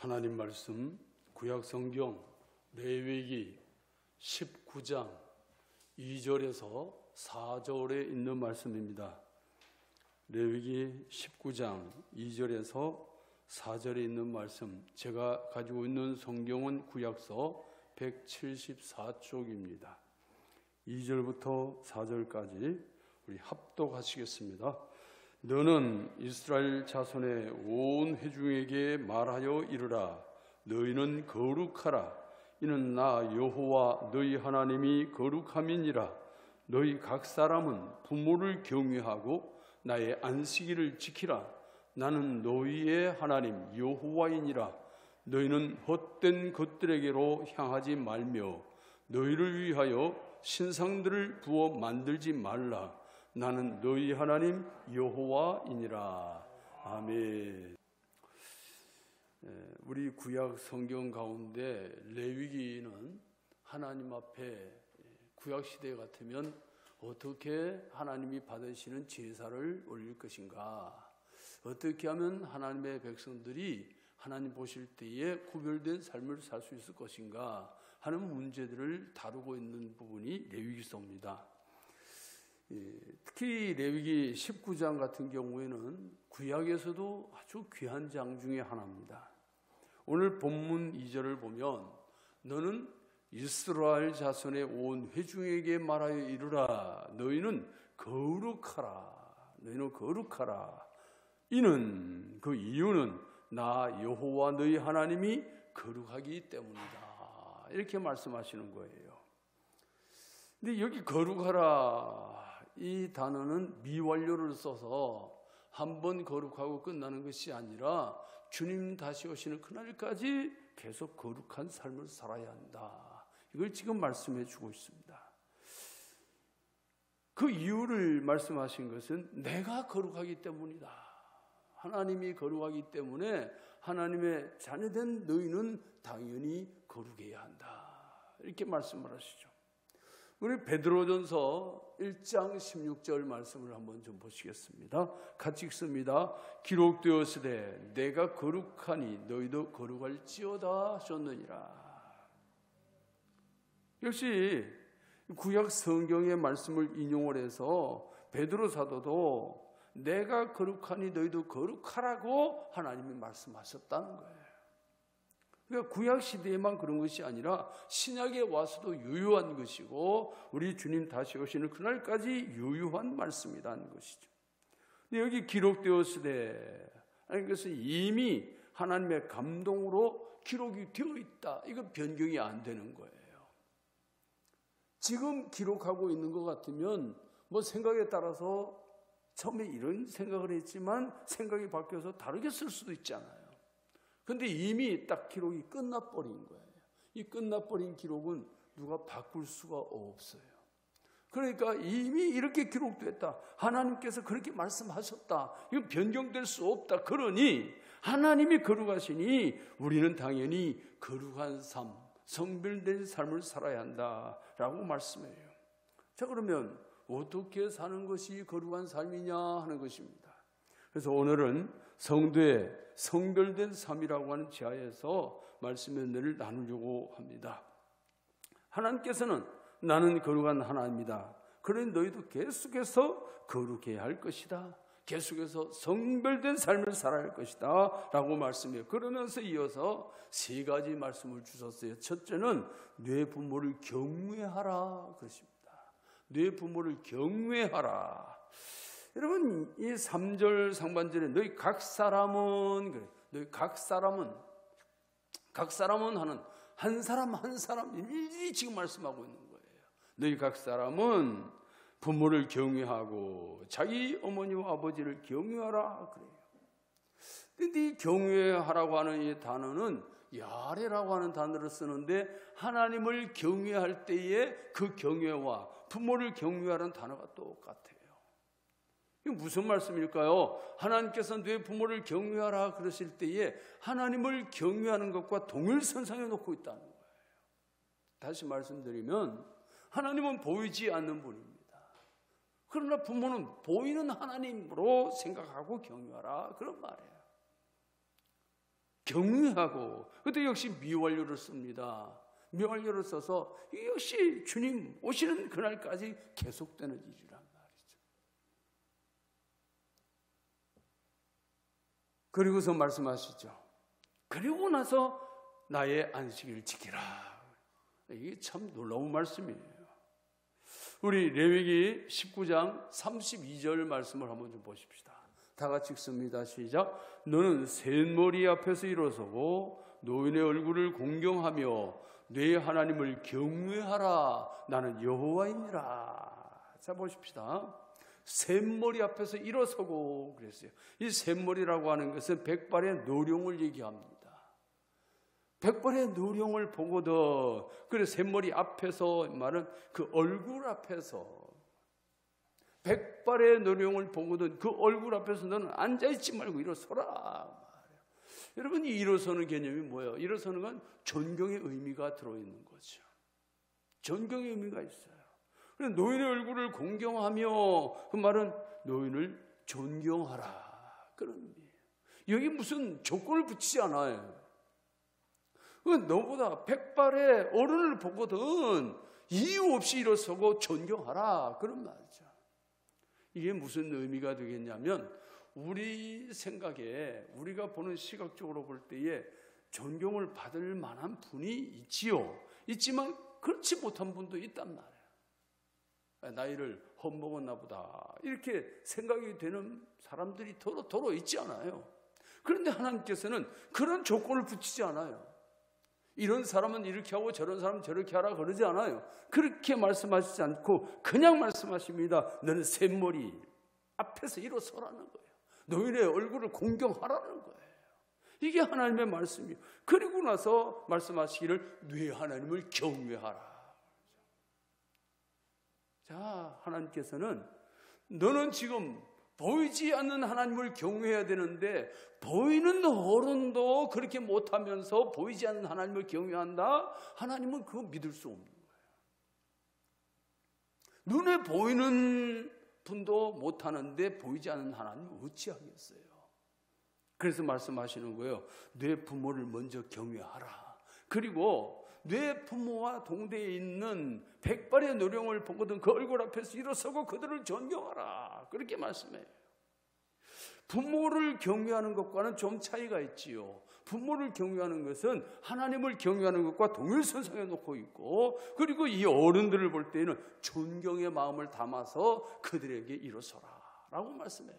하나님 말씀 구약성경 레위기 19장 2절에서 4절에 있는 말씀입니다. 레위기 19장 2절에서 4절에 있는 말씀, 제가 가지고 있는 성경은 구약서 174쪽입니다. 2절부터 4절까지 우리 합독하시겠습니다. 너는 이스라엘 자손의 온 회중에게 말하여 이르라. 너희는 거룩하라. 이는 나 여호와 너희 하나님이 거룩함이니라. 너희 각 사람은 부모를 경외하고 나의 안식일을 지키라. 나는 너희의 하나님 여호와이니라. 너희는 헛된 것들에게로 향하지 말며 너희를 위하여 신상들을 부어 만들지 말라. 나는 너희 하나님 여호와이니라. 아멘. 우리 구약 성경 가운데 레위기는 하나님 앞에 구약 시대 같으면 어떻게 하나님이 받으시는 제사를 올릴 것인가, 어떻게 하면 하나님의 백성들이 하나님 보실 때에 구별된 삶을 살 수 있을 것인가 하는 문제들을 다루고 있는 부분이 레위기서입니다. 특히 레위기 19장 같은 경우에는 구약에서도 아주 귀한 장 중에 하나입니다. 오늘 본문 2절을 보면 너는 이스라엘 자손의 온 회중에게 말하여 이르라. 너희는 거룩하라. 너희는 거룩하라. 이는 그 이유는 나 여호와 너희 하나님이 거룩하기 때문이다. 이렇게 말씀하시는 거예요. 근데 여기 거룩하라 이 단어는 미완료를 써서 한번 거룩하고 끝나는 것이 아니라 주님 다시 오시는 그날까지 계속 거룩한 삶을 살아야 한다. 이걸 지금 말씀해 주고 있습니다. 그 이유를 말씀하신 것은 내가 거룩하기 때문이다. 하나님이 거룩하기 때문에 하나님의 자녀된 너희는 당연히 거룩해야 한다. 이렇게 말씀을 하시죠. 우리 베드로전서 1장 16절 말씀을 한번 좀 보시겠습니다. 같이 읽습니다. 기록되었으되 내가 거룩하니 너희도 거룩할지어다 하셨느니라. 역시 구약 성경의 말씀을 인용을 해서 베드로 사도도 내가 거룩하니 너희도 거룩하라고 하나님이 말씀하셨다는 거예요. 그러니까 구약 시대에만 그런 것이 아니라 신약에 와서도 유효한 것이고 우리 주님 다시 오시는 그날까지 유효한 말씀이라는 것이죠. 근데 여기 기록되었으되 아니 그것은 이미 하나님의 감동으로 기록이 되어 있다. 이거 변경이 안 되는 거예요. 지금 기록하고 있는 것 같으면 뭐 생각에 따라서 처음에 이런 생각을 했지만 생각이 바뀌어서 다르게 쓸 수도 있잖아요. 그런데 이미 딱 기록이 끝나버린 거예요. 이 끝나버린 기록은 누가 바꿀 수가 없어요. 그러니까 이미 이렇게 기록됐다. 하나님께서 그렇게 말씀하셨다. 이건 변경될 수 없다. 그러니 하나님이 거룩하시니 우리는 당연히 거룩한 삶, 성별된 삶을 살아야 한다라고 말씀해요. 자, 그러면 어떻게 사는 것이 거룩한 삶이냐 하는 것입니다. 그래서 오늘은 성도의 성별된 삶이라고 하는 지하에서 말씀의 은혜를 나누려고 합니다. 하나님께서는 나는 거룩한 하나님이다. 그러니 너희도 계속해서 거룩해야 할 것이다. 계속해서 성별된 삶을 살아야 할 것이다 라고 말씀해요. 그러면서 이어서 세 가지 말씀을 주셨어요. 첫째는 내 부모를 경외하라 그러십니다. 내 부모를 경외하라. 여러분 이 3절 상반절에 너희 각 사람은 그래. 너희 각 사람은 하는 한 사람 한 사람 일일이 지금 말씀하고 있는 거예요. 너희 각 사람은 부모를 경외하고 자기 어머니와 아버지를 경외하라 그래요. 근데 이 경외하라고 하는 이 단어는 야레라고 하는 단어를 쓰는데 하나님을 경외할 때에 그 경외와 부모를 경외하라는 단어가 똑같아요. 이게 무슨 말씀일까요? 하나님께서 내 부모를 경외하라 그러실 때에 하나님을 경외하는 것과 동일선상에 놓고 있다는 거예요. 다시 말씀드리면 하나님은 보이지 않는 분입니다. 그러나 부모는 보이는 하나님으로 생각하고 경외하라 그런 말이에요. 경외하고, 그때 역시 미완료를 씁니다. 미완료를 써서 이 역시 주님 오시는 그날까지 계속되는 일이란 말이죠. 그리고서 말씀하시죠. 그리고 나서 나의 안식일을 지키라. 이게 참 놀라운 말씀이에요. 우리 레위기 19장 32절 말씀을 한번 좀 보십시다. 다 같이 읽습니다. 시작. 너는 셋머리 앞에서 일어서고 노인의 얼굴을 공경하며 네 하나님을 경외하라. 나는 여호와이니라. 자, 보십시다. 셋머리 앞에서 일어서고 그랬어요. 이 셋머리라고 하는 것은 백발의 노령을 얘기합니다. 백발의 노령을 보거든. 그래서 셋머리 앞에서 말은 그 얼굴 앞에서, 백발의 노령을 보거든 그 얼굴 앞에서 너는 앉아있지 말고 일어서라. 여러분, 이 일어서는 개념이 뭐예요? 일어서는 건 존경의 의미가 들어있는 거죠. 존경의 의미가 있어요. 그래서 노인의 얼굴을 공경하며, 그 말은 노인을 존경하라, 그런 의미예요. 여기 무슨 조건을 붙이지 않아요. 너보다 백발의 어른을 보거든 이유 없이 일어서고 존경하라, 그런 말이죠. 이게 무슨 의미가 되겠냐면, 우리 생각에, 우리가 보는 시각적으로 볼 때에 존경을 받을 만한 분이 있지요. 있지만 그렇지 못한 분도 있단 말이에요. 나이를 헛먹었나 보다, 이렇게 생각이 되는 사람들이 도로 있지 않아요. 그런데 하나님께서는 그런 조건을 붙이지 않아요. 이런 사람은 이렇게 하고 저런 사람은 저렇게 하라 그러지 않아요. 그렇게 말씀하시지 않고 그냥 말씀하십니다. 너는 셋머리 앞에서 일어서라는 거예요. 노인의 얼굴을 공경하라는 거예요. 이게 하나님의 말씀이에요. 그리고 나서 말씀하시기를 네 하나님을 경외하라. 자, 하나님께서는 너는 지금 보이지 않는 하나님을 경외해야 되는데, 보이는 어른도 그렇게 못하면서 보이지 않는 하나님을 경외한다? 하나님은 그거 믿을 수 없는 거예요. 눈에 보이는 분도 못하는데 보이지 않는 하나님은 어찌하겠어요? 그래서 말씀하시는 거예요. 내 부모를 먼저 경외하라. 그리고 내 부모와 동대에 있는 백발의 노령을 보거든 그 얼굴 앞에서 일어서고 그들을 존경하라. 그렇게 말씀해요. 부모를 경외하는 것과는 좀 차이가 있지요. 부모를 경외하는 것은 하나님을 경외하는 것과 동일선상에 놓고 있고, 그리고 이 어른들을 볼 때는 존경의 마음을 담아서 그들에게 일어서라 라고 말씀해요.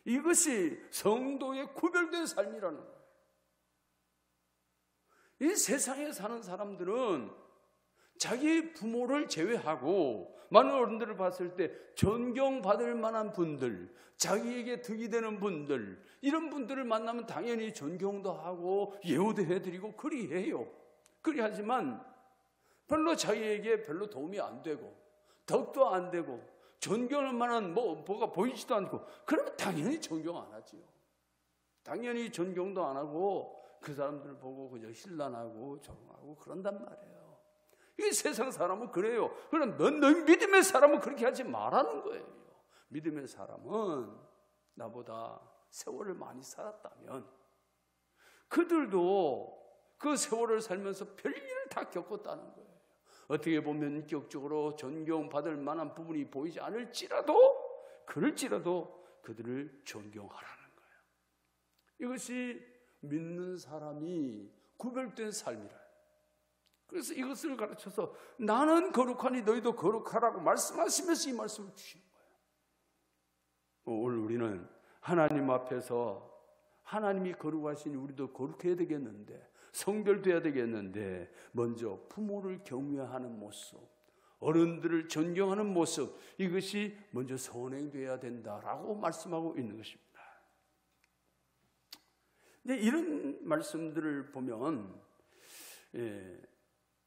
이것이 성도의 구별된 삶이라는 거예요. 이 세상에 사는 사람들은 자기 부모를 제외하고 많은 어른들을 봤을 때 존경받을 만한 분들, 자기에게 득이 되는 분들, 이런 분들을 만나면 당연히 존경도 하고 예우도 해드리고 그리해요. 그리하지만 별로 자기에게 별로 도움이 안 되고 덕도 안 되고 존경할 만한 뭐가 보이지도 않고, 그러면 당연히 존경 안 하지요. 당연히 존경도 안 하고 그 사람들을 보고 그저 힐난하고 정하고 그런단 말이에요. 이 세상 사람은 그래요. 그럼 넌 믿음의 사람은 그렇게 하지 말라는 거예요. 믿음의 사람은 나보다 세월을 많이 살았다면 그들도 그 세월을 살면서 별일을 다 겪었다는 거예요. 어떻게 보면 인격적으로 존경받을 만한 부분이 보이지 않을지라도, 그럴지라도 그들을 존경하라는 거예요. 이것이 믿는 사람이 구별된 삶이라. 그래서 이것을 가르쳐서 나는 거룩하니 너희도 거룩하라고 말씀하시면서 이 말씀을 주시는 거예요. 오늘 우리는 하나님 앞에서 하나님이 거룩하시니 우리도 거룩해야 되겠는데, 성별돼야 되겠는데, 먼저 부모를 경외하는 모습, 어른들을 존경하는 모습, 이것이 먼저 선행돼야 된다라고 말씀하고 있는 것입니다. 근데 이런 말씀들을 보면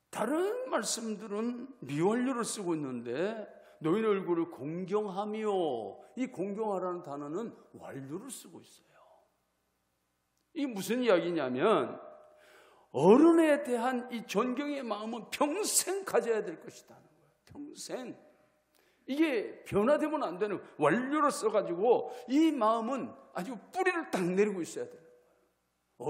다른 말씀들은 미완료를 쓰고 있는데 노인 얼굴을 공경하며, 이 공경하라는 단어는 완료를 쓰고 있어요. 이게 무슨 이야기냐면 어른에 대한 이 존경의 마음은 평생 가져야 될 것이라는 거예요. 평생. 이게 변화되면 안 되는, 완료를 써가지고 이 마음은 아주 뿌리를 딱 내리고 있어야 돼요.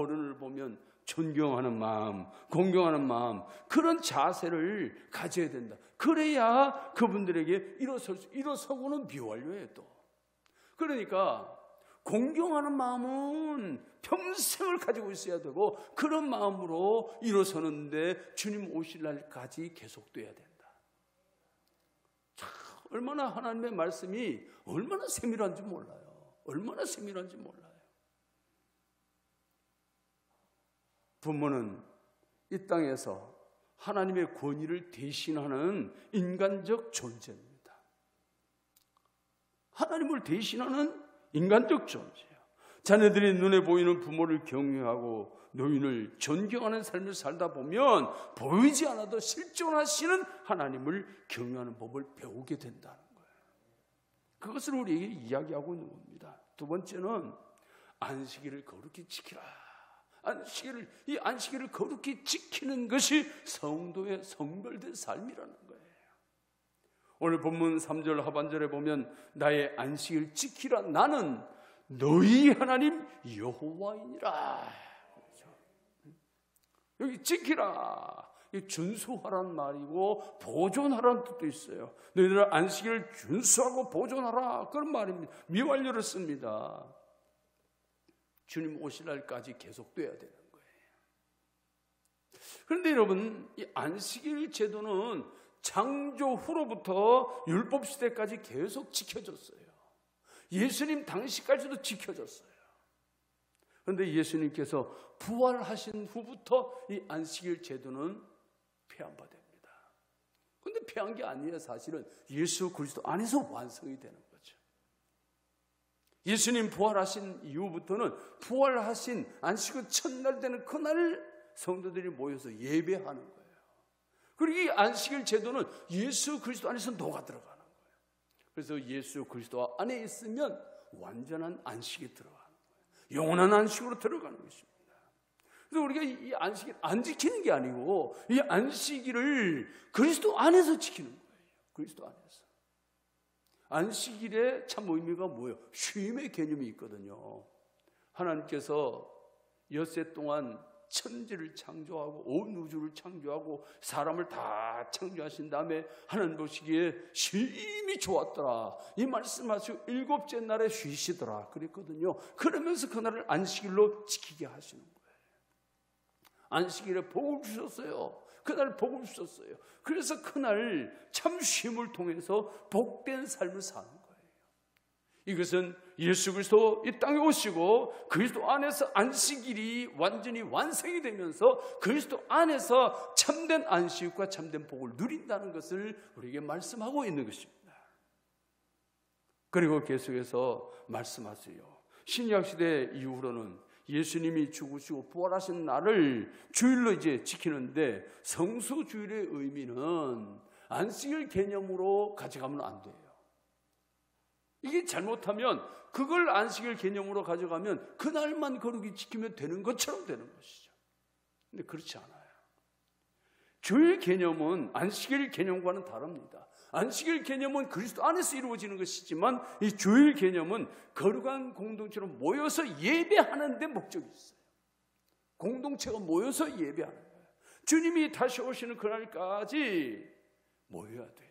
어른을 보면 존경하는 마음, 공경하는 마음, 그런 자세를 가져야 된다. 그래야 그분들에게 일어서고는 미완료예요. 또 그러니까 공경하는 마음은 평생을 가지고 있어야 되고, 그런 마음으로 일어서는데 주님 오실 날까지 계속돼야 된다. 참, 얼마나 하나님의 말씀이 얼마나 세밀한지 몰라요. 얼마나 세밀한지 몰라요. 부모는 이 땅에서 하나님의 권위를 대신하는 인간적 존재입니다. 하나님을 대신하는 인간적 존재예요. 자녀들이 눈에 보이는 부모를 경외하고 노인을 존경하는 삶을 살다 보면 보이지 않아도 실존하시는 하나님을 경외하는 법을 배우게 된다는 거예요. 그것을 우리에게 이야기하고 있는 겁니다. 두 번째는 안식일을 거룩히 지키라. 이 안식일을 거룩히 지키는 것이 성도의 성별된 삶이라는 거예요. 오늘 본문 3절 하반절에 보면 나의 안식일 지키라. 나는 너희 하나님 여호와이니라. 여기 지키라, 준수하라는 말이고 보존하라는 뜻도 있어요. 너희들 안식일을 준수하고 보존하라, 그런 말입니다. 미완료를 씁니다. 주님 오실 날까지 계속돼야 되는 거예요. 그런데 여러분, 이 안식일 제도는 창조 후로부터 율법 시대까지 계속 지켜졌어요. 예수님 당시까지도 지켜졌어요. 그런데 예수님께서 부활하신 후부터 이 안식일 제도는 폐암화됩니다. 그런데 폐한 게 아니에요. 사실은 예수 그리스도 안에서 완성이 되는 거죠. 예수님 부활하신 이후부터는 부활하신 안식일 첫날 되는 그날 성도들이 모여서 예배하는 거예요. 그리고 이 안식일 제도는 예수 그리스도 안에서 녹아 들어가는 거예요. 그래서 예수 그리스도 안에 있으면 완전한 안식에 들어가는 거예요. 영원한 안식으로 들어가는 것입니다. 그래서 우리가 이 안식일 안 지키는 게 아니고 이 안식일을 그리스도 안에서 지키는 거예요. 그리스도 안에서. 안식일의 참 의미가 뭐예요? 쉼의 개념이 있거든요. 하나님께서 엿새 동안 천지를 창조하고 온 우주를 창조하고 사람을 다 창조하신 다음에 하나님 보시기에 쉼이 좋았더라. 이 말씀하시고 일곱째 날에 쉬시더라 그랬거든요. 그러면서 그날을 안식일로 지키게 하시는 거예요. 안식일에 복을 주셨어요. 그날 복을 주셨어요. 그래서 그날 참 쉼을 통해서 복된 삶을 사는 거예요. 이것은 예수 그리스도 이 땅에 오시고 그리스도 안에서 안식일이 완전히 완성이 되면서 그리스도 안에서 참된 안식과 참된 복을 누린다는 것을 우리에게 말씀하고 있는 것입니다. 그리고 계속해서 말씀하세요. 신약 시대 이후로는 예수님이 죽으시고 부활하신 날을 주일로 이제 지키는데, 성수주일의 의미는 안식일 개념으로 가져가면 안 돼요. 이게 잘못하면 그걸 안식일 개념으로 가져가면 그날만 거룩히 지키면 되는 것처럼 되는 것이죠. 근데 그렇지 않아요. 주일 개념은 안식일 개념과는 다릅니다. 안식일 개념은 그리스도 안에서 이루어지는 것이지만 이 주일 개념은 거룩한 공동체로 모여서 예배하는 데 목적이 있어요. 공동체가 모여서 예배하는 거예요. 주님이 다시 오시는 그날까지 모여야 돼요.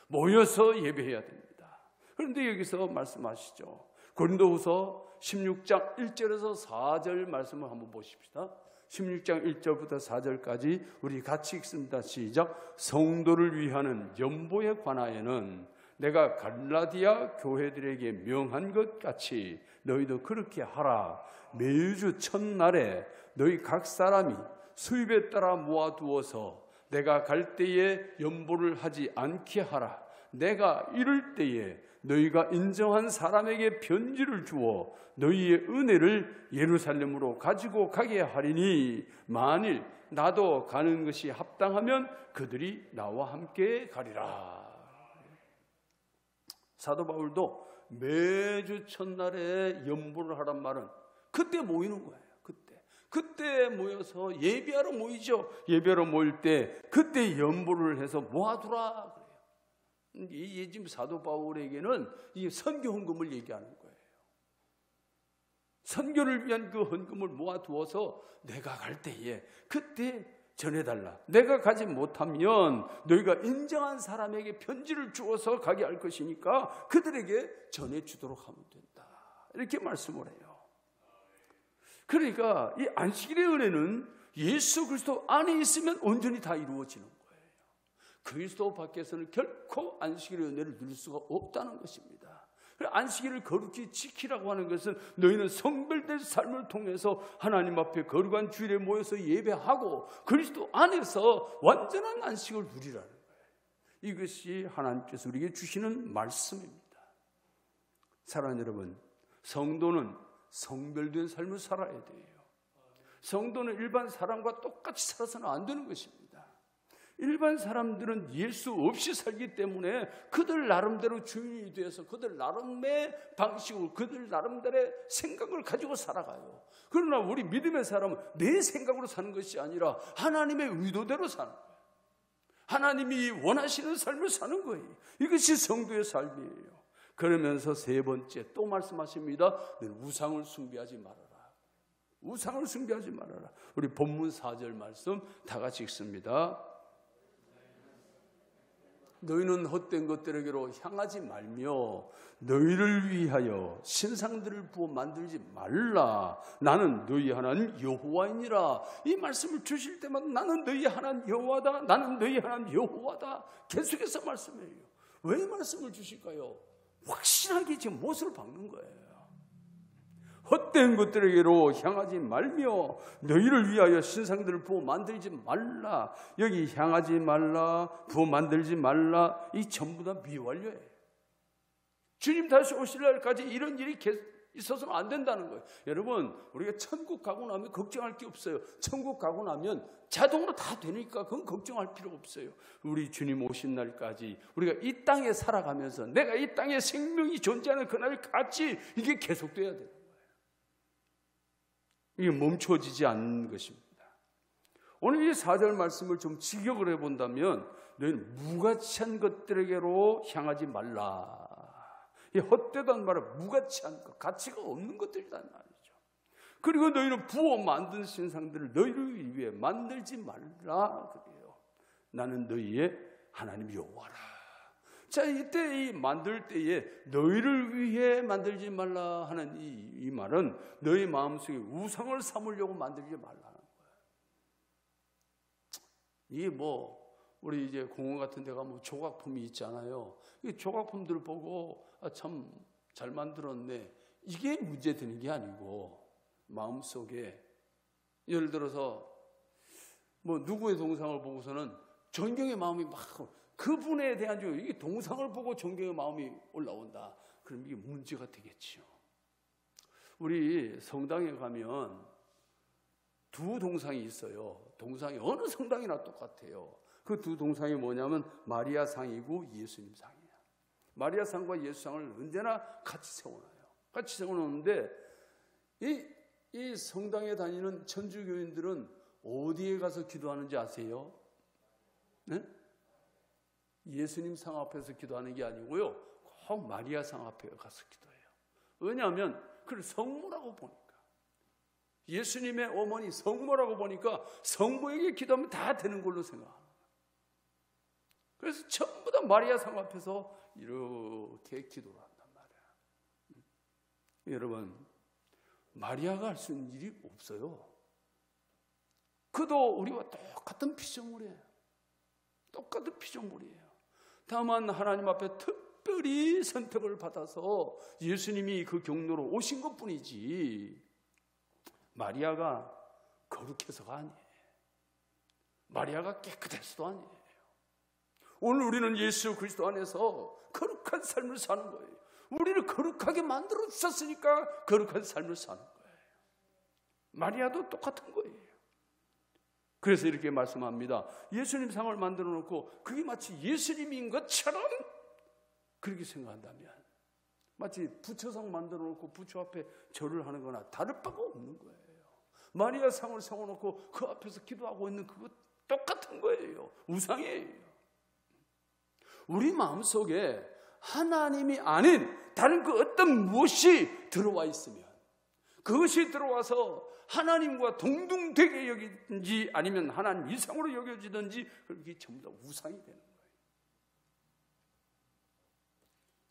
모여서 예배해야 됩니다. 그런데 여기서 말씀하시죠. 고린도후서 16장 1절에서 4절 말씀을 한번 보십시다. 16장 1절부터 4절까지 우리 같이 읽습니다. 시작. 성도를 위하는 연보에 관하여는 내가 갈라디아 교회들에게 명한 것 같이 너희도 그렇게 하라. 매주 첫날에 너희 각 사람이 수입에 따라 모아두어서 내가 갈 때에 연보를 하지 않게 하라. 내가 이를 때에 너희가 인정한 사람에게 편지를 주어 너희의 은혜를 예루살렘으로 가지고 가게 하리니 만일 나도 가는 것이 합당하면 그들이 나와 함께 가리라. 사도 바울도 매주 첫날에 연보를 하란 말은 그때 모이는 거예요. 그때 모여서 예배하러 모이죠. 예배하러 모일 때 그때 연보를 해서 모아두라. 이 지금 사도 바울에게는 이 선교 헌금을 얘기하는 거예요. 선교를 위한 그 헌금을 모아두어서 내가 갈 때에 그때 전해달라. 내가 가지 못하면 너희가 인정한 사람에게 편지를 주어서 가게 할 것이니까 그들에게 전해주도록 하면 된다. 이렇게 말씀을 해요. 그러니까 이 안식일의 은혜는 예수 그리스도 안에 있으면 온전히 다 이루어지는 거예요. 그리스도 밖에서는 결코 안식일의 은혜를 누릴 수가 없다는 것입니다. 안식일을 거룩히 지키라고 하는 것은 너희는 성별된 삶을 통해서 하나님 앞에 거룩한 주일에 모여서 예배하고 그리스도 안에서 완전한 안식을 누리라는 거예요. 이것이 하나님께서 우리에게 주시는 말씀입니다. 사랑하는 여러분, 성도는 성별된 삶을 살아야 돼요. 성도는 일반 사람과 똑같이 살아서는 안 되는 것입니다. 일반 사람들은 예수 없이 살기 때문에 그들 나름대로 주인이 되어서 그들 나름의 방식으로 그들 나름대로의 생각을 가지고 살아가요. 그러나 우리 믿음의 사람은 내 생각으로 사는 것이 아니라 하나님의 의도대로 사는 거예요. 하나님이 원하시는 삶을 사는 거예요. 이것이 성도의 삶이에요. 그러면서 세 번째 또 말씀하십니다. 우상을 숭배하지 말아라. 우상을 숭배하지 말아라. 우리 본문 4절 말씀 다 같이 읽습니다. 너희는 헛된 것들에게로 향하지 말며 너희를 위하여 신상들을 부어 만들지 말라. 나는 너희 하나님 여호와이니라. 이 말씀을 주실 때마다 나는 너희 하나님 여호와다. 나는 너희 하나님 여호와다. 계속해서 말씀해요. 왜 말씀을 주실까요? 확실하게 지금 못을 박는 거예요. 헛된 것들에게로 향하지 말며 너희를 위하여 신상들을 부어 만들지 말라. 여기 향하지 말라, 부어 만들지 말라, 이 전부 다 미완료예요. 주님 다시 오실 날까지 이런 일이 있어서는 안 된다는 거예요. 여러분, 우리가 천국 가고 나면 걱정할 게 없어요. 천국 가고 나면 자동으로 다 되니까 그건 걱정할 필요 없어요. 우리 주님 오신 날까지 우리가 이 땅에 살아가면서 내가 이 땅에 생명이 존재하는 그날까지 이게 계속돼야 돼요. 이게 멈춰지지 않는 것입니다. 오늘 이 4절 말씀을 좀 직역을 해본다면 너희는 무가치한 것들에게로 향하지 말라. 이 헛되다는 말은 무가치한 것, 가치가 없는 것들이란 말이죠. 그리고 너희는 부어 만든 신상들을 너희를 위해 만들지 말라 그래요. 나는 너희의 하나님 여호와라. 자, 이때 이 만들 때에 너희를 위해 만들지 말라 하는 이 말은 너희 마음속에 우상을 삼으려고 만들지 말라는 거예요. 이게 우리 이제 공원 같은 데 가면 조각품이 있잖아요. 이 조각품들 보고 참 잘 만들었네. 이게 문제 되는 게 아니고 마음속에 예를 들어서 누구의 동상을 보고서는 존경의 마음이 막 그분에 대한 이게 동상을 보고 존경의 마음이 올라온다. 그럼 이게 문제가 되겠지요. 우리 성당에 가면 두 동상이 있어요. 동상이 어느 성당이나 똑같아요. 그 두 동상이 뭐냐면 마리아 상이고 예수님 상이에요. 마리아 상과 예수 상을 언제나 같이 세워놔요. 같이 세워놓는데 이 성당에 다니는 천주교인들은 어디에 가서 기도하는지 아세요? 네? 예수님 상 앞에서 기도하는 게 아니고요. 꼭 마리아 상 앞에 가서 기도해요. 왜냐하면 그걸 성모라고 보니까. 예수님의 어머니 성모라고 보니까 성모에게 기도하면 다 되는 걸로 생각합니다. 그래서 전부 다 마리아 상 앞에서 이렇게 기도를 한단 말이에요. 여러분, 마리아가 할 수 있는 일이 없어요. 그도 우리와 똑같은 피조물이에요. 똑같은 피조물이에요. 다만 하나님 앞에 특별히 선택을 받아서 예수님이 그 경로로 오신 것뿐이지 마리아가 거룩해서가 아니에요. 마리아가 깨끗해서도 아니에요. 오늘 우리는 예수 그리스도 안에서 거룩한 삶을 사는 거예요. 우리를 거룩하게 만들어 주셨으니까 거룩한 삶을 사는 거예요. 마리아도 똑같은 거예요. 그래서 이렇게 말씀합니다. 예수님 상을 만들어 놓고 그게 마치 예수님인 것처럼 그렇게 생각한다면 마치 부처상 만들어 놓고 부처 앞에 절을 하는 거나 다를 바가 없는 거예요. 마리아 상을 세워놓고 그 앞에서 기도하고 있는 그거 똑같은 거예요. 우상이에요. 우리 마음속에 하나님이 아닌 다른 그 어떤 무엇이 들어와 있으면 그것이 들어와서 하나님과 동등되게 여기든지 아니면 하나님 이상으로 여겨지든지 그게 전부 다 우상이 되는 거예요.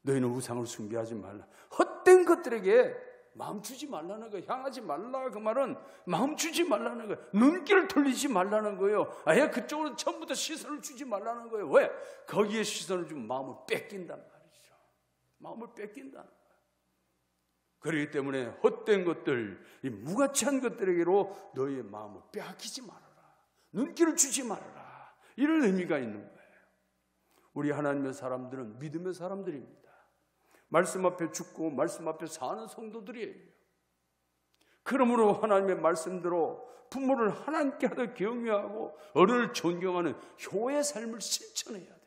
너희는 우상을 숭배하지 말라. 헛된 것들에게 마음 주지 말라는 거예요. 향하지 말라. 그 말은 마음 주지 말라는 거예요. 눈길을 돌리지 말라는 거예요. 아예 그쪽으로 처음부터 시선을 주지 말라는 거예요. 왜? 거기에 시선을 주면 마음을 뺏긴단 말이죠. 마음을 뺏긴다는 거예요. 그렇기 때문에 헛된 것들, 이 무가치한 것들에게로 너희의 마음을 빼앗기지 말아라. 눈길을 주지 말아라. 이런 의미가 있는 거예요. 우리 하나님의 사람들은 믿음의 사람들입니다. 말씀 앞에 죽고 말씀 앞에 사는 성도들이에요. 그러므로 하나님의 말씀대로 부모를 하나님께 하듯 경외하고 어른을 존경하는 효의 삶을 실천해야 돼.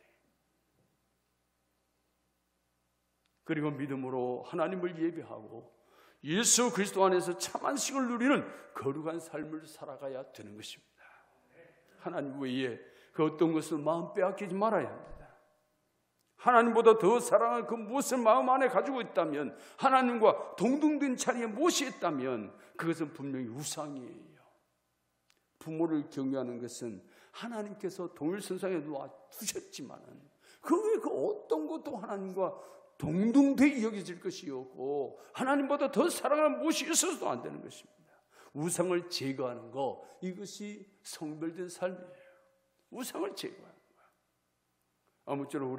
그리고 믿음으로 하나님을 예배하고 예수 그리스도 안에서 참 안식을 누리는 거룩한 삶을 살아가야 되는 것입니다. 하나님 외에 그 어떤 것을 마음 빼앗기지 말아야 합니다. 하나님보다 더 사랑할 그 무엇을 마음 안에 가지고 있다면, 하나님과 동등된 자리에 무엇이 있다면 그것은 분명히 우상이에요. 부모를 경외하는 것은 하나님께서 동일선상에 놓아두셨지만은 그 어떤 것도 하나님과 동등되게 여겨질 것이었고 하나님보다 더 사랑하는 무엇이 있어서도 안 되는 것입니다. 우상을 제거하는 것, 이것이 성별된 삶이에요. 우상을 제거하는 거예요. 아무쪼록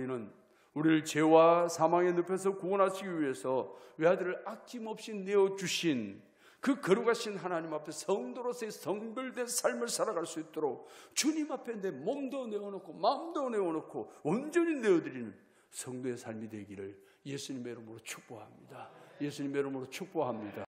우리를 죄와 사망의 늪에서 구원하시기 위해서 외아들을 아낌없이 내어주신 그 거룩하신 하나님 앞에 성도로서의 성별된 삶을 살아갈 수 있도록 주님 앞에 내 몸도 내어놓고 마음도 내어놓고 온전히 내어드리는 성도의 삶이 되기를 예수님의 이름으로 축복합니다. 예수님의 이름으로 축복합니다.